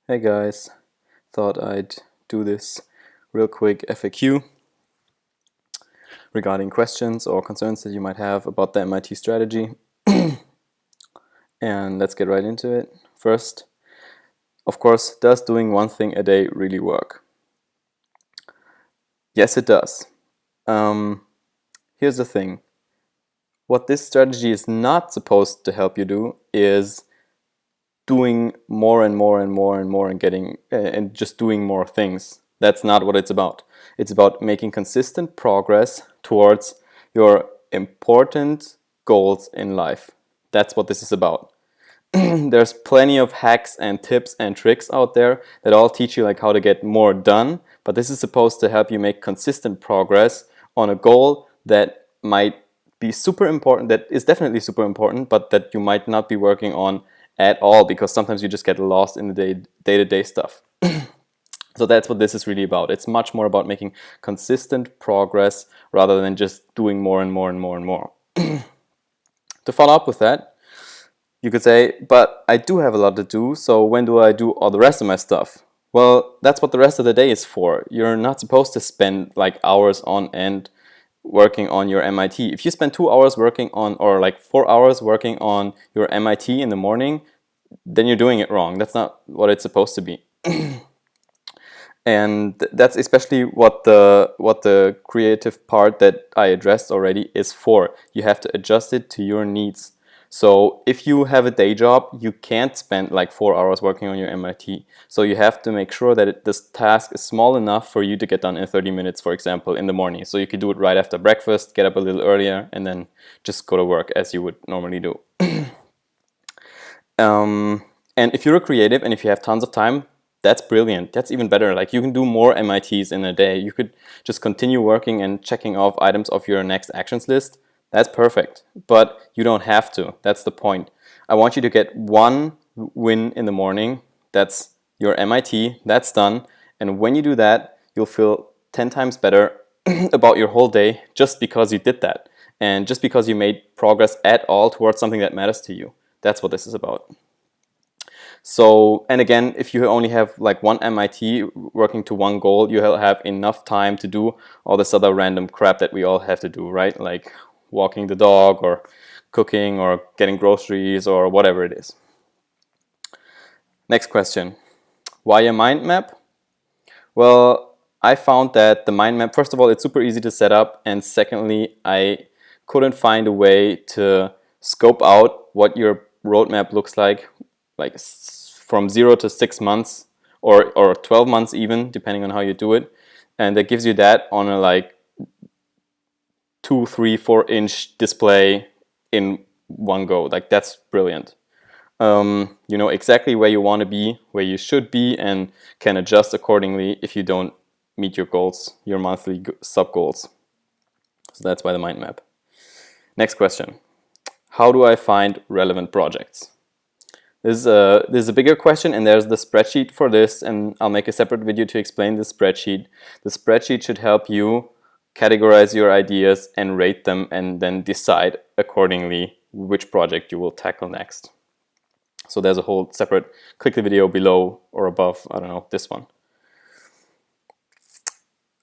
Hey guys, thought I'd do this real quick FAQ regarding questions or concerns that you might have about the MIT strategy. And let's get right into it. First, of course, does doing one thing a day really work? Yes, it does. Here's the thing. What this strategy is not supposed to help you do is doing more and more and more and more and getting and just doing more things. That's not what it's about. It's about making consistent progress towards your important goals in life. That's what this is about. There's plenty of hacks and tips and tricks out there that all teach you like how to get more done, but this is supposed to help you make consistent progress on a goal that might be super important, that is definitely super important, but that you might not be working on at all because sometimes you just get lost in the day-to-day stuff. So that's what this is really about. It's much more about making consistent progress rather than just doing more and more and more and more. To follow up with that, you could say, but I do have a lot to do, so when do I do all the rest of my stuff? Well, that's what the rest of the day is for. You're not supposed to spend like hours on end working on your MIT. If you spend 2 hours working on, or like 4 hours working on your MIT in the morning, then you're doing it wrong. That's not what it's supposed to be. And that's especially what the creative part that I addressed already is for. You have to adjust it to your needs. So if you have a day job, you can't spend like 4 hours working on your MIT. So you have to make sure that this task is small enough for you to get done in 30 minutes, for example, in the morning. So you could do it right after breakfast, get up a little earlier, and then just go to work as you would normally do. And if you're a creative and if you have tons of time, that's brilliant. That's even better. Like you can do more MITs in a day. You could just continue working and checking off items of your next actions list. That's perfect. But you don't have to. That's the point. I want you to get one win in the morning. That's your MIT. That's done. And when you do that, you'll feel 10 times better about your whole day just because you did that. And just because you made progress at all towards something that matters to you. That's what this is about. So, and again, if you only have like one MIT working to one goal, you'll have enough time to do all this other random crap that we all have to do, right? Like walking the dog or cooking or getting groceries or whatever it is. Next question. Why a mind map? Well, I found that the mind map, first of all, it's super easy to set up. And secondly, I couldn't find a way to scope out what your roadmap looks like from 0 to 6 months or 12 months even, depending on how you do it. And that gives you that on a like 2, 3, 4-inch display in one go. Like that's brilliant. You know exactly where you want to be, where you should be, and can adjust accordingly if you don't meet your goals, your monthly sub goals. So that's why the mind map. Next question. How do I find relevant projects? This is a bigger question, and there's the spreadsheet for this, and I'll make a separate video to explain the spreadsheet. The spreadsheet should help you categorize your ideas and rate them, and then decide accordingly which project you will tackle next. So there's a whole separate, click the video below or above, I don't know, this one.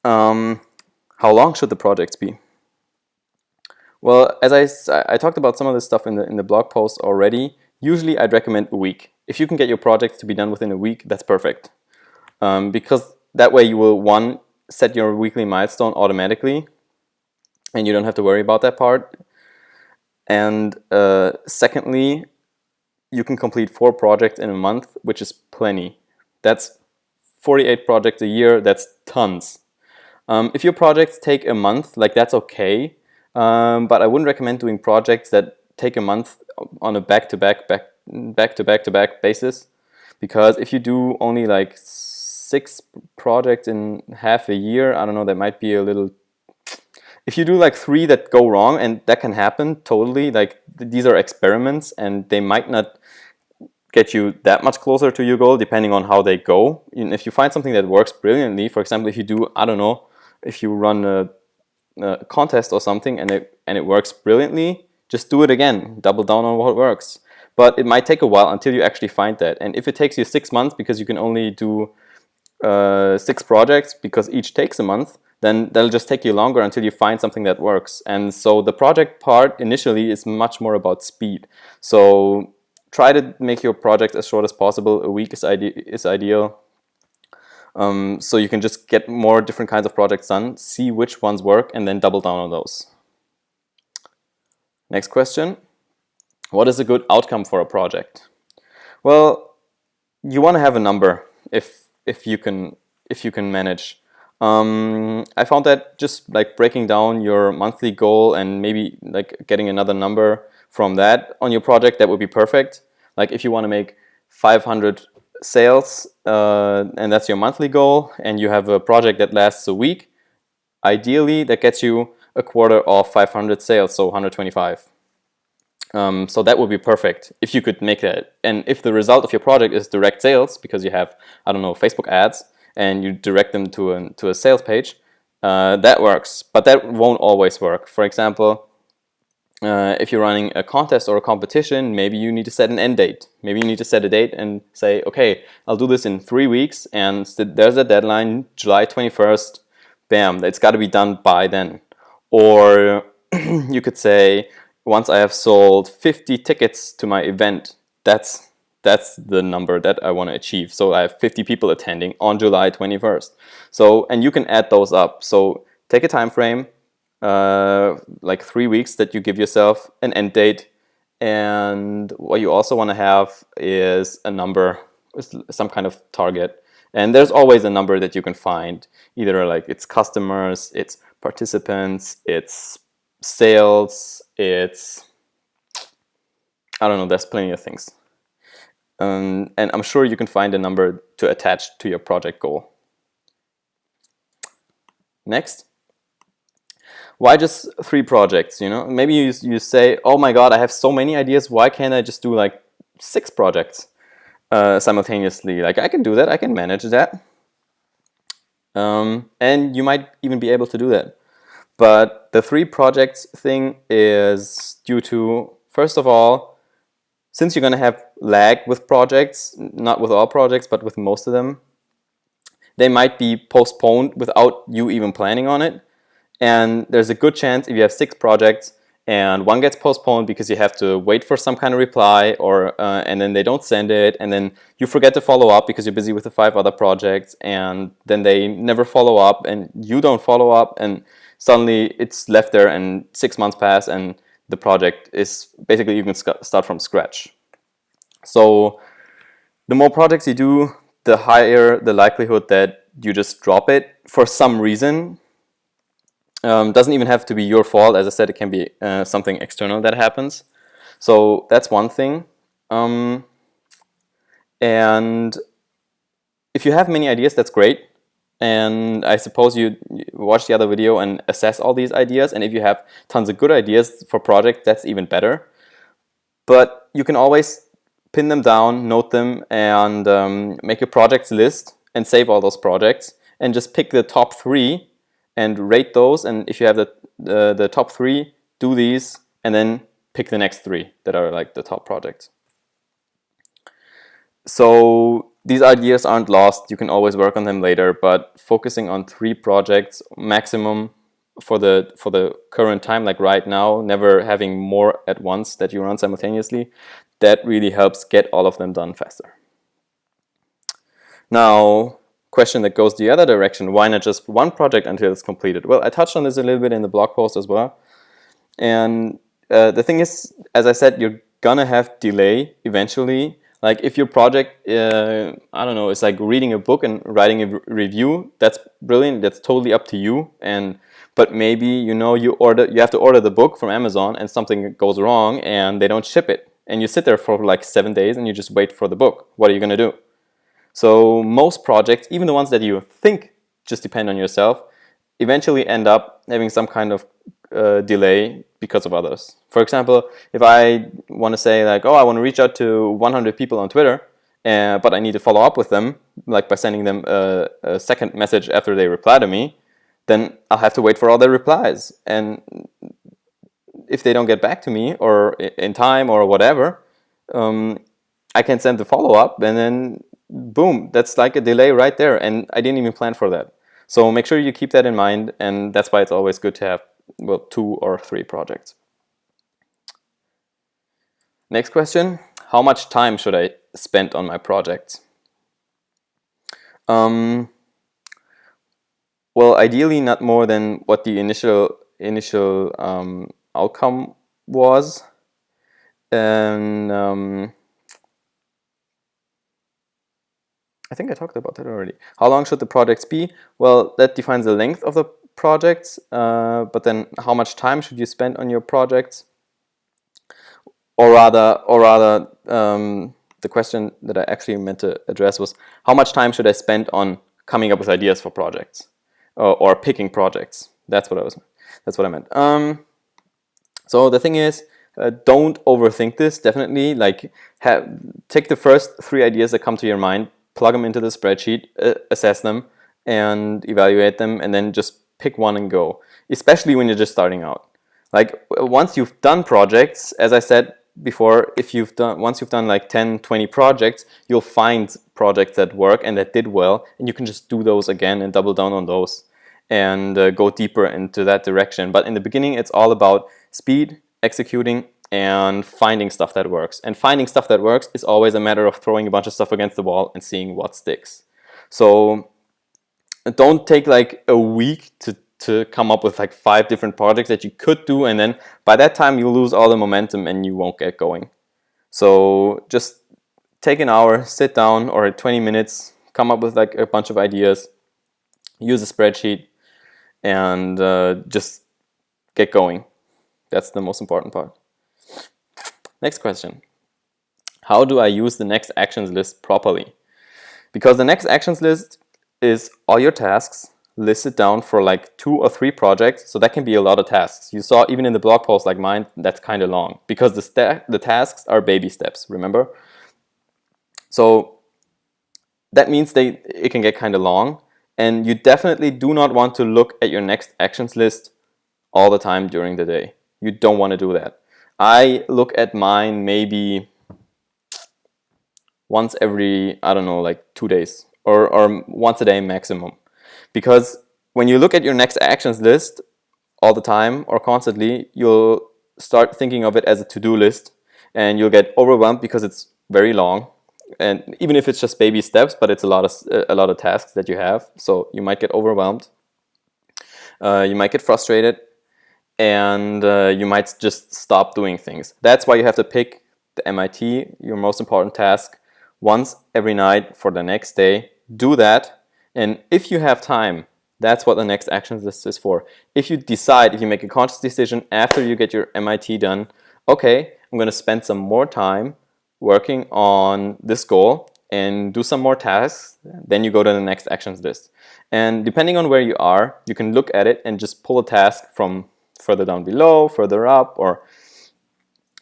How long should the projects be? Well, as I talked about some of this stuff in the blog post already. Usually I'd recommend a week. If you can get your projects to be done within a week, that's perfect. Because that way you will, one, set your weekly milestone automatically, and you don't have to worry about that part. And secondly, you can complete 4 projects in a month, which is plenty. That's 48 projects a year, that's tons. If your projects take a month, like that's okay. But I wouldn't recommend doing projects that take a month on a back-to-back basis, because if you do only like 6 projects in half a year, I don't know, that might be a little. If you do like 3 that go wrong, and that can happen totally, like these are experiments and they might not get you that much closer to your goal depending on how they go. And if you find something that works brilliantly, for example, if you do, I don't know, if you run a contest or something and it works brilliantly, just do it again, double down on what works. but it might take a while until you actually find that. And if it takes you 6 months because you can only do 6 projects because each takes a month, then that'll just take you longer until you find something that works. And so the project part initially is much more about speed. So try to make your project as short as possible. A week is ideal. So you can just get more different kinds of projects done, see which ones work, and then double down on those. Next question. What is a good outcome for a project? Well, you want to have a number if you can manage. I found that just like breaking down your monthly goal and maybe like getting another number from that on your project, that would be perfect. Like if you want to make 500 sales and that's your monthly goal, and you have a project that lasts a week, ideally that gets you a quarter of 500 sales, so 125. So that would be perfect if you could make that. And if the result of your project is direct sales, because you have, I don't know, Facebook ads, and you direct them to a sales page, that works. But that won't always work. For example, if you're running a contest or a competition, maybe you need to set an end date. Maybe you need to set a date and say, okay, I'll do this in 3 weeks, and there's a deadline, July 21st. Bam, it's got to be done by then. Or you could say, once I have sold 50 tickets to my event, that's the number that I want to achieve. So I have 50 people attending on July 21st. So, and you can add those up. So take a time frame, like 3 weeks that you give yourself an end date. And what you also want to have is a number, some kind of target. And there's always a number that you can find. Either like it's customers, it's participants, it's sales, it's, I don't know, there's plenty of things. And I'm sure you can find a number to attach to your project goal. Next. Why just 3 projects? You know, maybe you say, oh my god, I have so many ideas, why can't I just do like 6 projects simultaneously? Like I can do that, I can manage that. And you might even be able to do that. But the 3 projects thing is due to, first of all, since you're going to have lag with projects, not with all projects, but with most of them, they might be postponed without you even planning on it. And there's a good chance if you have 6 projects and one gets postponed because you have to wait for some kind of reply, or and then they don't send it, and then you forget to follow up because you're busy with the 5 other projects, and then they never follow up and you don't follow up, and suddenly it's left there and 6 months pass and the project is basically, you can start from scratch. So the more projects you do, the higher the likelihood that you just drop it for some reason. Doesn't even have to be your fault. As I said, it can be something external that happens. So that's one thing. And if you have many ideas, that's great. And I suppose you watch the other video and assess all these ideas. And if you have tons of good ideas for projects, that's even better. But you can always pin them down, note them, and make a projects list and save all those projects. And just pick the top 3 and rate those. And if you have the top 3, do these, and then pick the next 3 that are like the top projects. So these ideas aren't lost. You can always work on them later, but focusing on 3 projects maximum for the current time, like right now, never having more at once that you run simultaneously, that really helps get all of them done faster. Now, question that goes the other direction, why not just 1 project until it's completed? Well, I touched on this a little bit in the blog post as well. And the thing is, as I said, you're gonna have delay eventually. Like if your project, I don't know, it's like reading a book and writing a review, that's brilliant, that's totally up to you. But maybe, you know, you have to order the book from Amazon and something goes wrong and they don't ship it. And you sit there for like 7 days and you just wait for the book. What are you gonna do? So most projects, even the ones that you think just depend on yourself, eventually end up having some kind of delay because of others. For example, if I want to say like, oh, I want to reach out to 100 people on Twitter, but I need to follow up with them, like by sending them a second message after they reply to me, then I'll have to wait for all their replies. And if they don't get back to me or in time or whatever, I can send the follow-up, and then boom, that's like a delay right there, and I didn't even plan for that. So make sure you keep that in mind, and that's why it's always good to have, well, 2 or 3 projects. Next question, how much time should I spend on my projects? Well, ideally not more than what the initial outcome was, and I think I talked about that already. How long should the projects be? Well, that defines the length of the projects, but then how much time should you spend on your projects? Or rather, the question that I actually meant to address was, how much time should I spend on coming up with ideas for projects, or picking projects? That's what I meant. So the thing is, don't overthink this. Definitely, like, take the first 3 ideas that come to your mind, plug them into the spreadsheet, assess them, and evaluate them, and then just pick one and go. Especially when you're just starting out. Like, once you've done projects, as I said before, once you've done like 10, 20 projects, you'll find projects that work and that did well, and you can just do those again and double down on those and go deeper into that direction. But in the beginning, it's all about speed, executing, and finding stuff that works. And finding stuff that works is always a matter of throwing a bunch of stuff against the wall and seeing what sticks. So don't take like a week to come up with like 5 different projects that you could do, and then by that time you lose all the momentum and you won't get going. So just take an hour, sit down, or 20 minutes, come up with like a bunch of ideas, use a spreadsheet, and just get going. That's the most important part. Next question. How do I use the next actions list properly? Because the next actions list is all your tasks listed down for like 2 or 3 projects, so that can be a lot of tasks. You saw even in the blog post like mine, that's kind of long because the tasks are baby steps, remember? So that means it can get kind of long, and you definitely do not want to look at your next actions list all the time during the day. You don't want to do that. I look at mine maybe once every, I don't know, like 2 days or once a day maximum. Because when you look at your next actions list all the time or constantly, you'll start thinking of it as a to-do list, and you'll get overwhelmed because it's very long. And even if it's just baby steps, but it's a lot of tasks that you have, so you might get overwhelmed. You might get frustrated, and you might just stop doing things. That's why you have to pick the MIT, your most important task, once every night for the next day. Do that, and if you have time, that's what the next actions list is for. If you make a conscious decision after you get your MIT done, okay, I'm going to spend some more time working on this goal and do some more tasks, then you go to the next actions list. And depending on where you are, you can look at it and just pull a task from further down below, further up, or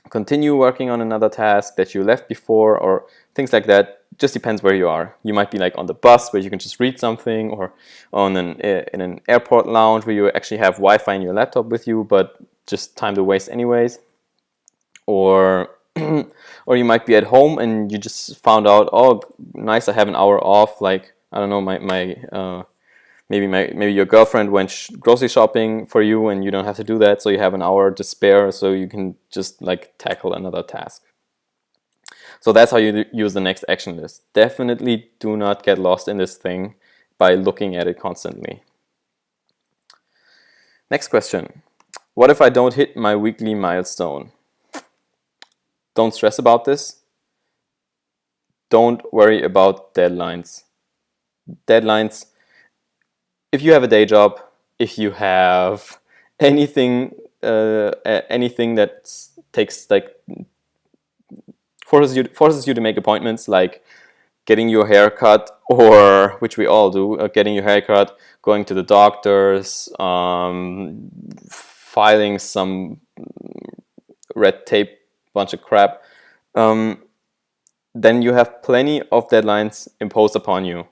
continue working on another task that you left before, or things like that. Just depends where you are. You might be like on the bus where you can just read something, or in an airport lounge where you actually have Wi-Fi in your laptop with you, but just time to waste anyways. Or or you might be at home and you just found out, oh, nice, I have an hour off. Like, I don't know, maybe your girlfriend went grocery shopping for you and you don't have to do that, so you have an hour to spare, so you can just like tackle another task. So that's how you use the next action list. Definitely do not get lost in this thing by looking at it constantly. Next question. What if I don't hit my weekly milestone? Don't stress about this. Don't worry about deadlines. Deadlines, if you have a day job, if you have anything that takes like forces you to make appointments, like getting your hair cut, or which we all do, getting your hair cut, going to the doctors, filing some red tape bunch of crap, then you have plenty of deadlines imposed upon you.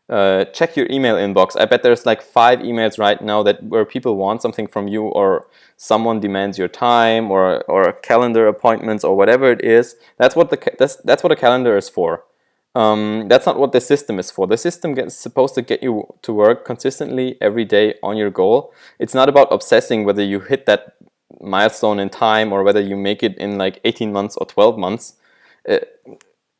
check your email inbox. I bet there's like 5 emails right now where people want something from you, or someone demands your time, or calendar appointments, or whatever it is. That's what that's what a calendar is for. That's not what the system is for. The system is supposed to get you to work consistently every day on your goal. It's not about obsessing whether you hit that milestone in time or whether you make it in like 18 months or 12 months.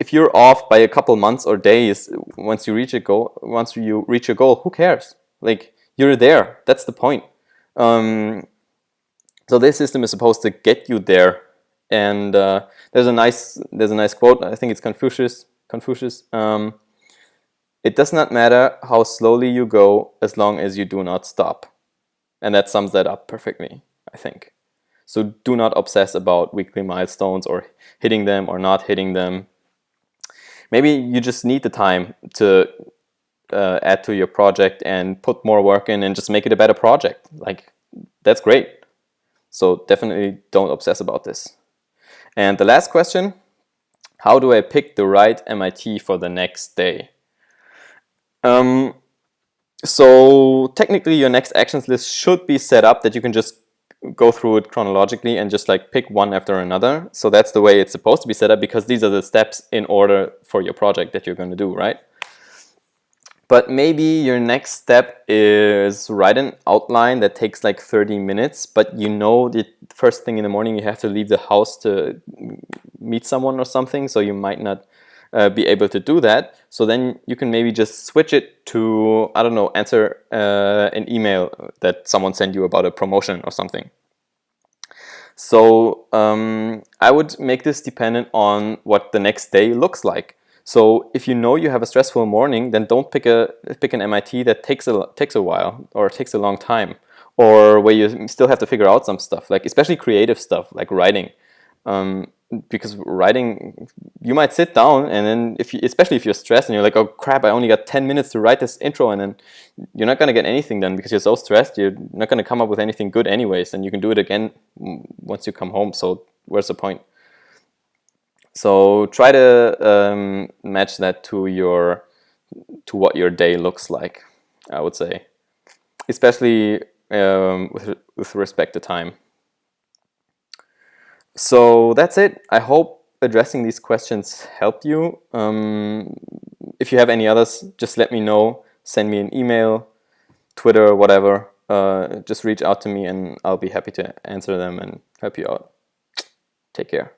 If you're off by a couple months or days once you reach your goal, who cares? Like, you're there. That's the point. So this system is supposed to get you there. And there's a nice quote. I think it's Confucius. It does not matter how slowly you go as long as you do not stop. And that sums that up perfectly, I think. So do not obsess about weekly milestones or hitting them or not hitting them. Maybe you just need the time to add to your project and put more work in and just make it a better project. Like, that's great. So definitely don't obsess about this. And the last question, how do I pick the right MIT for the next day? So technically your next actions list should be set up that you can just go through it chronologically and just like pick one after another. So that's the way it's supposed to be set up, because these are the steps in order for your project that you're going to do, right? But maybe your next step is write an outline that takes like 30 minutes, but you know the first thing in the morning you have to leave the house to meet someone or something, so you might not be able to do that. So then you can maybe just switch it to, I don't know, answer an email that someone sent you about a promotion or something. So I would make this dependent on what the next day looks like. So if you know you have a stressful morning, then don't pick an MIT that takes a while or takes a long time, or where you still have to figure out some stuff, like especially creative stuff like writing. Because writing, you might sit down and then especially if you're stressed and you're like, oh crap, I only got 10 minutes to write this intro, and then you're not going to get anything done because you're so stressed. You're not going to come up with anything good anyways, and you can do it again once you come home. So where's the point? So try to match that to what your day looks like, I would say, especially with respect to time. So that's it. I hope addressing these questions helped you. If you have any others, just let me know. Send me an email, Twitter, whatever. Just reach out to me and I'll be happy to answer them and help you out. Take care.